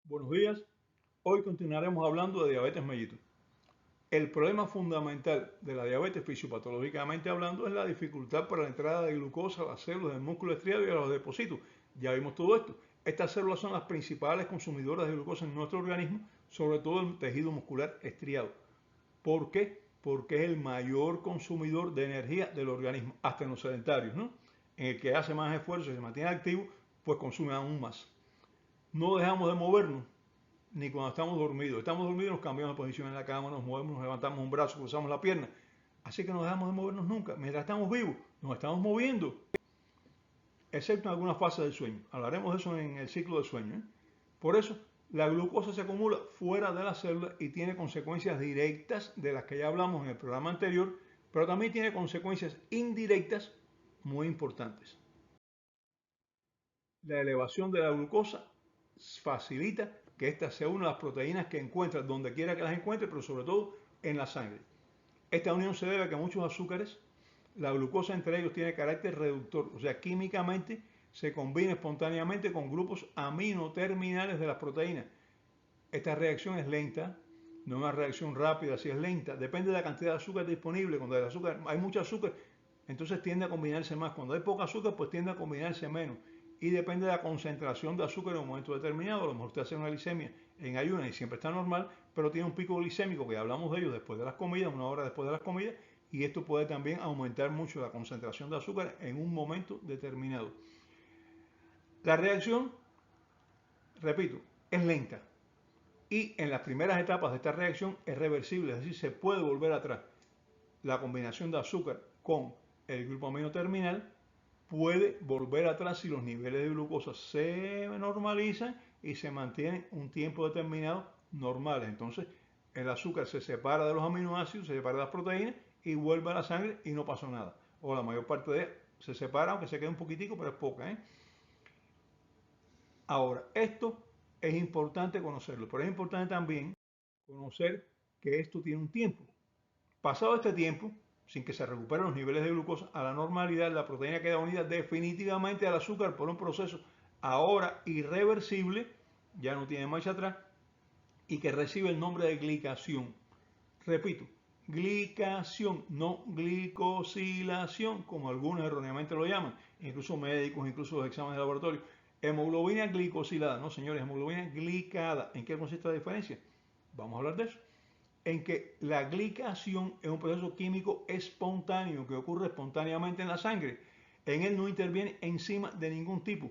Buenos días. Hoy continuaremos hablando de diabetes mellitus. El problema fundamental de la diabetes fisiopatológicamente hablando es la dificultad para la entrada de glucosa a las células del músculo estriado y a los depósitos. Ya vimos todo esto. Estas células son las principales consumidoras de glucosa en nuestro organismo, sobre todo el tejido muscular estriado. ¿Por qué? Porque es el mayor consumidor de energía del organismo, hasta en los sedentarios, ¿no? En el que hace más esfuerzo y se mantiene activo, pues consume aún más. No dejamos de movernos ni cuando estamos dormidos. Estamos dormidos, nos cambiamos de posición en la cama, nos movemos, nos levantamos un brazo, cruzamos la pierna. Así que no dejamos de movernos nunca. Mientras estamos vivos, nos estamos moviendo, excepto en algunas fases del sueño. Hablaremos de eso en el ciclo del sueño. Por eso, la glucosa se acumula fuera de la célula y tiene consecuencias directas de las que ya hablamos en el programa anterior, pero también tiene consecuencias indirectas muy importantes. La elevación de la glucosa facilita que ésta se una a las proteínas que encuentra donde quiera que las encuentre, pero sobre todo en la sangre. Esta unión se debe a que muchos azúcares, la glucosa entre ellos tiene carácter reductor, o sea, químicamente se combina espontáneamente con grupos aminoterminales de las proteínas. Esta reacción es lenta, no es una reacción rápida, si es lenta, depende de la cantidad de azúcar disponible. Cuando hay mucho azúcar, entonces tiende a combinarse más. Cuando hay poco azúcar, pues tiende a combinarse menos. Y depende de la concentración de azúcar en un momento determinado. A lo mejor usted hace una glicemia en ayunas y siempre está normal, pero tiene un pico glicémico, que ya hablamos de ello después de las comidas, una hora después de las comidas, y esto puede también aumentar mucho la concentración de azúcar en un momento determinado. La reacción, repito, es lenta, y en las primeras etapas de esta reacción es reversible, es decir, se puede volver atrás. La combinación de azúcar con el grupo amino terminal puede volver atrás si los niveles de glucosa se normalizan y se mantienen un tiempo determinado normales. Entonces, el azúcar se separa de los aminoácidos, se separa de las proteínas y vuelve a la sangre y no pasó nada. O la mayor parte de se separa, aunque se quede un poquitico, pero es poca. Ahora, esto es importante conocerlo, pero es importante también conocer que esto tiene un tiempo. Pasado este tiempo, sin que se recuperen los niveles de glucosa a la normalidad, la proteína queda unida definitivamente al azúcar por un proceso ahora irreversible, ya no tiene marcha atrás, y que recibe el nombre de glicación. Repito, glicación, no glicosilación, como algunos erróneamente lo llaman, incluso médicos, incluso los exámenes de laboratorio. Hemoglobina glicosilada, no señores, hemoglobina glicada. ¿En qué consiste la diferencia? Vamos a hablar de eso. En que la glicación es un proceso químico espontáneo que ocurre espontáneamente en la sangre. En él no interviene enzima de ningún tipo.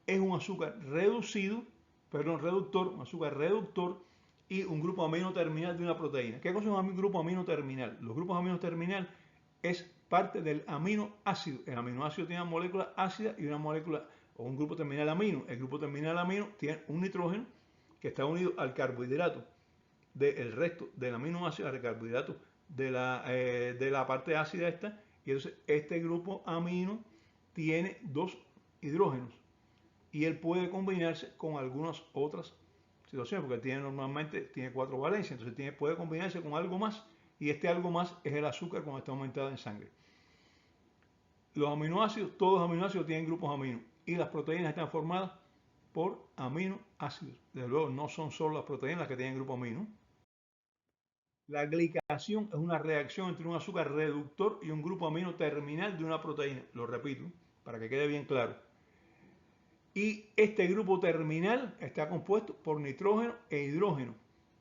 Es un azúcar reducido, perdón, reductor, un azúcar reductor y un grupo amino terminal de una proteína. ¿Qué cosa es un grupo amino terminal? Los grupos amino terminal es parte del aminoácido. El aminoácido tiene una molécula ácida y una molécula o un grupo terminal amino. El grupo terminal amino tiene un nitrógeno que está unido al carbohidrato del resto del aminoácido, al carbohidrato de la parte ácida esta. Y entonces este grupo amino tiene dos hidrógenos y él puede combinarse con algunas otras situaciones, porque normalmente tiene 4 valencias, entonces puede combinarse con algo más, y este algo más es el azúcar cuando está aumentado en sangre. Los aminoácidos, todos los aminoácidos tienen grupos amino, y las proteínas están formadas por aminoácidos. Desde luego, no son solo las proteínas las que tienen grupo amino. La glicación es una reacción entre un azúcar reductor y un grupo amino terminal de una proteína. Lo repito, para que quede bien claro. Y este grupo terminal está compuesto por nitrógeno e hidrógeno,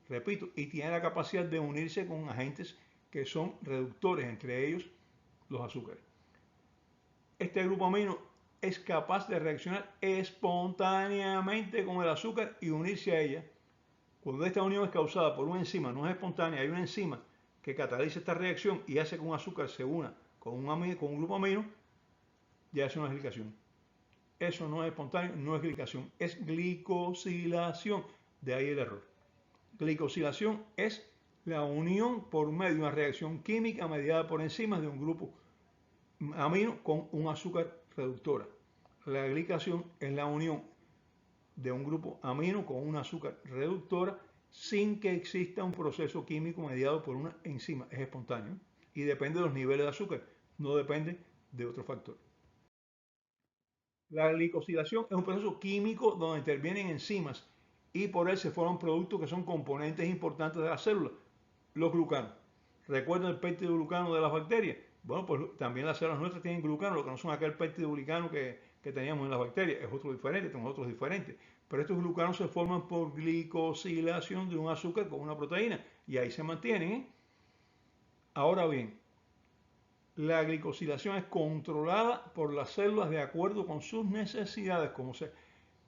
repito, y tiene la capacidad de unirse con agentes que son reductores, entre ellos los azúcares. Este grupo amino es capaz de reaccionar espontáneamente con el azúcar y unirse a ella. Cuando esta unión es causada por una enzima, no es espontánea, hay una enzima que cataliza esta reacción y hace que un azúcar se una con un grupo amino, ya es una glicación. Eso no es espontáneo, no es glicación, es glicosilación. De ahí el error. Glicosilación es la unión por medio de una reacción química mediada por enzimas de un grupo amino con un azúcar reductora. La glicación es la unión de un grupo amino con una azúcar reductora sin que exista un proceso químico mediado por una enzima. Es espontáneo y depende de los niveles de azúcar, no depende de otro factor. La glicosilación es un proceso químico donde intervienen enzimas y por él se forman productos que son componentes importantes de la célula, los glucanos. ¿Recuerdan el peptidoglucano de las bacterias? Bueno, pues también las células nuestras tienen glucano, lo que no son aquel peptidoglucano que teníamos en las bacterias, es otro diferente, tenemos otros diferentes. Pero estos glucanos se forman por glicosilación de un azúcar con una proteína y ahí se mantienen, ¿eh? Ahora bien, la glicosilación es controlada por las células de acuerdo con sus necesidades, como se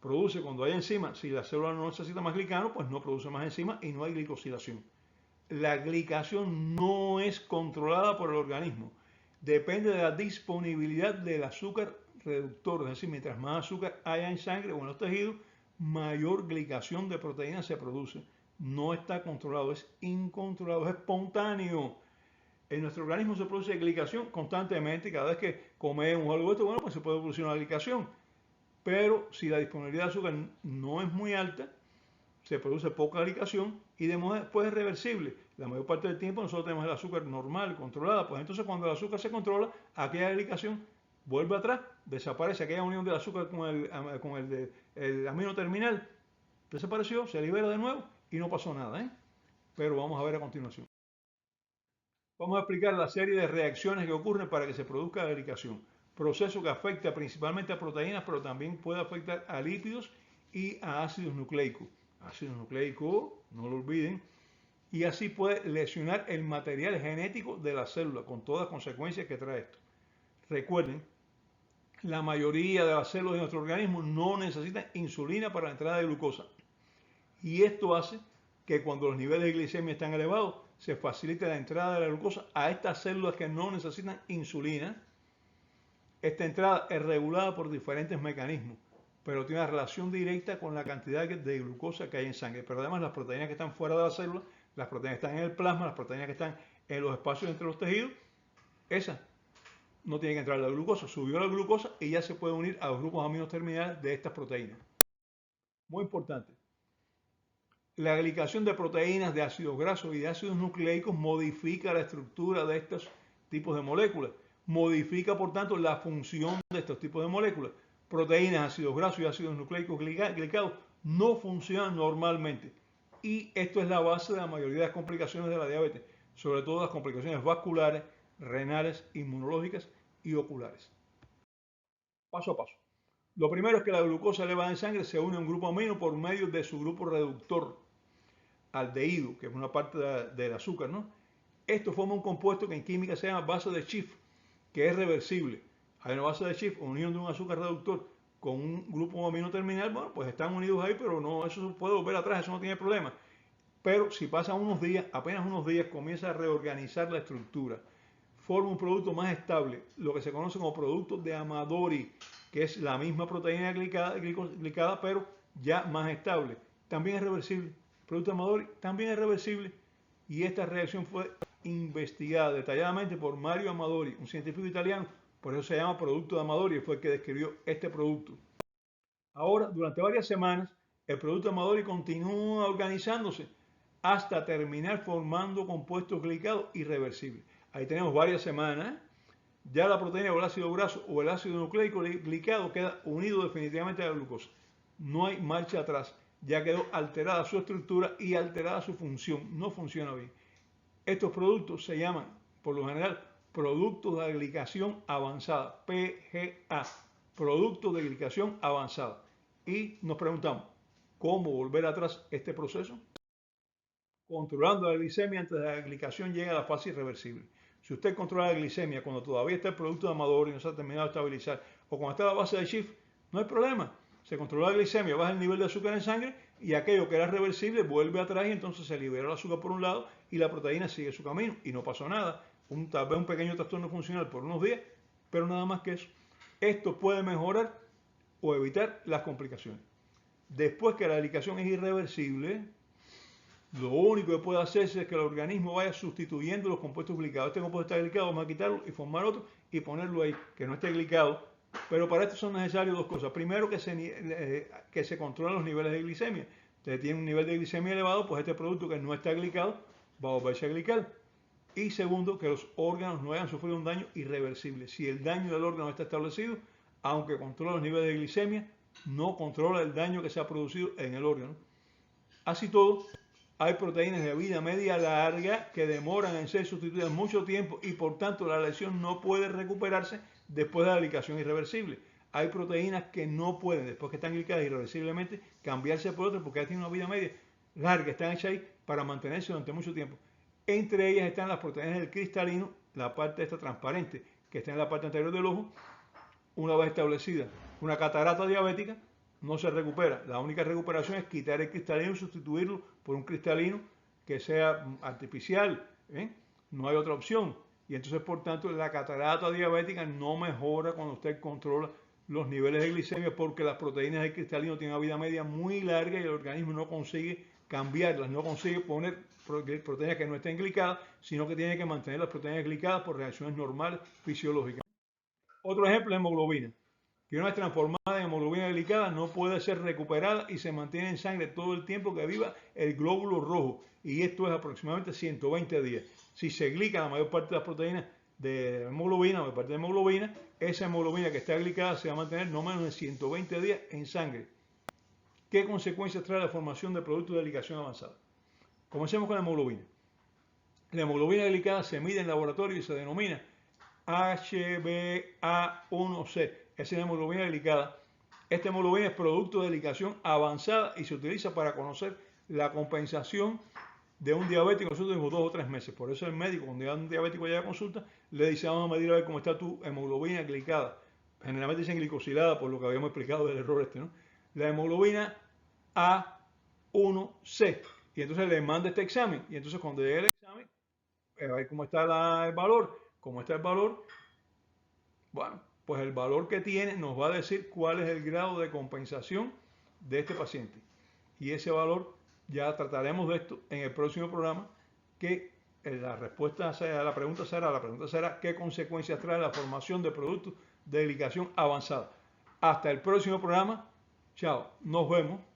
produce cuando hay enzimas. Si la célula no necesita más glicano, pues no produce más enzimas y no hay glicosilación. La glicación no es controlada por el organismo. Depende de la disponibilidad del azúcar reductor. Es decir, mientras más azúcar haya en sangre o en los tejidos, mayor glicación de proteínas se produce. No está controlado, es incontrolado, es espontáneo. En nuestro organismo se produce glicación constantemente. Cada vez que comemos algo de esto, bueno, pues se puede producir una glicación. Pero si la disponibilidad de azúcar no es muy alta, se produce poca glicación y después es reversible. La mayor parte del tiempo nosotros tenemos el azúcar normal, controlada. Pues entonces cuando el azúcar se controla, aquella glicación vuelve atrás, desaparece aquella unión del azúcar el amino terminal, desapareció, se libera de nuevo y no pasó nada, ¿eh? Pero vamos a ver a continuación. Vamos a explicar la serie de reacciones que ocurren para que se produzca la glicación. Proceso que afecta principalmente a proteínas, pero también puede afectar a lípidos y a ácidos nucleicos. Ácido nucleico, no lo olviden, y así puede lesionar el material genético de la célula, con todas las consecuencias que trae esto. Recuerden, la mayoría de las células de nuestro organismo no necesitan insulina para la entrada de glucosa. Y esto hace que cuando los niveles de glicemia están elevados, se facilite la entrada de la glucosa a estas células que no necesitan insulina. Esta entrada es regulada por diferentes mecanismos, pero tiene una relación directa con la cantidad de glucosa que hay en sangre. Pero además las proteínas que están fuera de la célula, las proteínas que están en el plasma, las proteínas que están en los espacios entre los tejidos, esas no tienen que entrar la glucosa. Subió la glucosa y ya se puede unir a los grupos aminos terminales de estas proteínas. Muy importante. La glicación de proteínas, de ácidos grasos y de ácidos nucleicos modifica la estructura de estos tipos de moléculas. Modifica, por tanto, la función de estos tipos de moléculas. Proteínas, ácidos grasos y ácidos nucleicos glicados no funcionan normalmente. Y esto es la base de la mayoría de las complicaciones de la diabetes, sobre todo las complicaciones vasculares, renales, inmunológicas y oculares. Paso a paso. Lo primero es que la glucosa elevada en sangre se une a un grupo amino por medio de su grupo reductor, aldehído, que es una parte del azúcar, ¿no? Esto forma un compuesto que en química se llama base de Schiff, que es reversible. Hay una base de Schiff, unión de un azúcar reductor con un grupo amino terminal, bueno, pues están unidos ahí, pero no, eso se puede volver atrás, eso no tiene problema. Pero si pasan unos días, apenas unos días, comienza a reorganizar la estructura. Forma un producto más estable, lo que se conoce como producto de Amadori, que es la misma proteína glicada, pero ya más estable. También es reversible. El producto de Amadori también es reversible. Y esta reacción fue investigada detalladamente por Mario Amadori, un científico italiano, por eso se llama producto de Amadori, fue el que describió este producto. Ahora, durante varias semanas, el producto de Amadori continúa organizándose hasta terminar formando compuestos glicados irreversibles. Ahí tenemos varias semanas. Ya la proteína o el ácido graso o el ácido nucleico glicado queda unido definitivamente a la glucosa. No hay marcha atrás. Ya quedó alterada su estructura y alterada su función. No funciona bien. Estos productos se llaman, por lo general, productos de glicación avanzada, PGA, productos de glicación avanzada. Y nos preguntamos, ¿cómo volver atrás este proceso? Controlando la glicemia antes de la glicación llega a la fase irreversible. Si usted controla la glicemia cuando todavía está el producto de Amador y no se ha terminado de estabilizar, o cuando está la base de Schiff, no hay problema. Se controla la glicemia, baja el nivel de azúcar en sangre y aquello que era reversible vuelve atrás y entonces se libera el azúcar por un lado y la proteína sigue su camino y no pasó nada. Tal vez un pequeño trastorno funcional por unos días, pero nada más que eso. Esto puede mejorar o evitar las complicaciones. Después que la glicación es irreversible, lo único que puede hacerse es que el organismo vaya sustituyendo los compuestos glicados. Este compuesto está glicado, vamos a quitarlo y formar otro y ponerlo ahí, que no esté glicado. Pero para esto son necesarias dos cosas. Primero, que se controlen los niveles de glicemia. Usted tiene un nivel de glicemia elevado, pues este producto que no está glicado va a volverse a glicar. Y segundo, que los órganos no hayan sufrido un daño irreversible. Si el daño del órgano está establecido, aunque controla los niveles de glicemia, no controla el daño que se ha producido en el órgano. Así todo, hay proteínas de vida media larga que demoran en ser sustituidas mucho tiempo y por tanto la lesión no puede recuperarse después de la glicación irreversible. Hay proteínas que no pueden, después que están glicadas irreversiblemente, cambiarse por otras porque ya tienen una vida media larga, están hechas ahí para mantenerse durante mucho tiempo. Entre ellas están las proteínas del cristalino, la parte esta transparente que está en la parte anterior del ojo. Una vez establecida una catarata diabética, no se recupera. La única recuperación es quitar el cristalino y sustituirlo por un cristalino que sea artificial. No hay otra opción. Y entonces, por tanto, la catarata diabética no mejora cuando usted controla los niveles de glicemia porque las proteínas del cristalino tienen una vida media muy larga y el organismo no consigue cambiarlas, no consigue poner proteínas que no estén glicadas, sino que tiene que mantener las proteínas glicadas por reacciones normales fisiológicas. Otro ejemplo es hemoglobina, que una vez transformada en hemoglobina glicada no puede ser recuperada y se mantiene en sangre todo el tiempo que viva el glóbulo rojo. Y esto es aproximadamente 120 días. Si se glica la mayor parte de las proteínas de hemoglobina, la mayor parte de hemoglobina, esa hemoglobina que está glicada se va a mantener no menos de 120 días en sangre. ¿Qué consecuencias trae la formación de productos de glicación avanzada? Comencemos con la hemoglobina. La hemoglobina glicada se mide en laboratorio y se denomina HbA1c. Esa es la hemoglobina glicada. Esta hemoglobina es producto de glicación avanzada y se utiliza para conocer la compensación de un diabético en los últimos 2 o 3 meses. Por eso el médico, cuando un diabético llega a consulta, le dice: vamos a medir a ver cómo está tu hemoglobina glicada. Generalmente dicen glicosilada, por lo que habíamos explicado del error este, ¿no? La hemoglobina A1c. Y entonces le manda este examen. Y entonces cuando llegue el examen, a ver cómo está el valor. Cómo está el valor, bueno, pues el valor que tiene nos va a decir cuál es el grado de compensación de este paciente. Y ese valor, ya trataremos de esto en el próximo programa, que la respuesta a la pregunta será qué consecuencias trae la formación de productos de glicación avanzada. Hasta el próximo programa. Chao, nos vemos.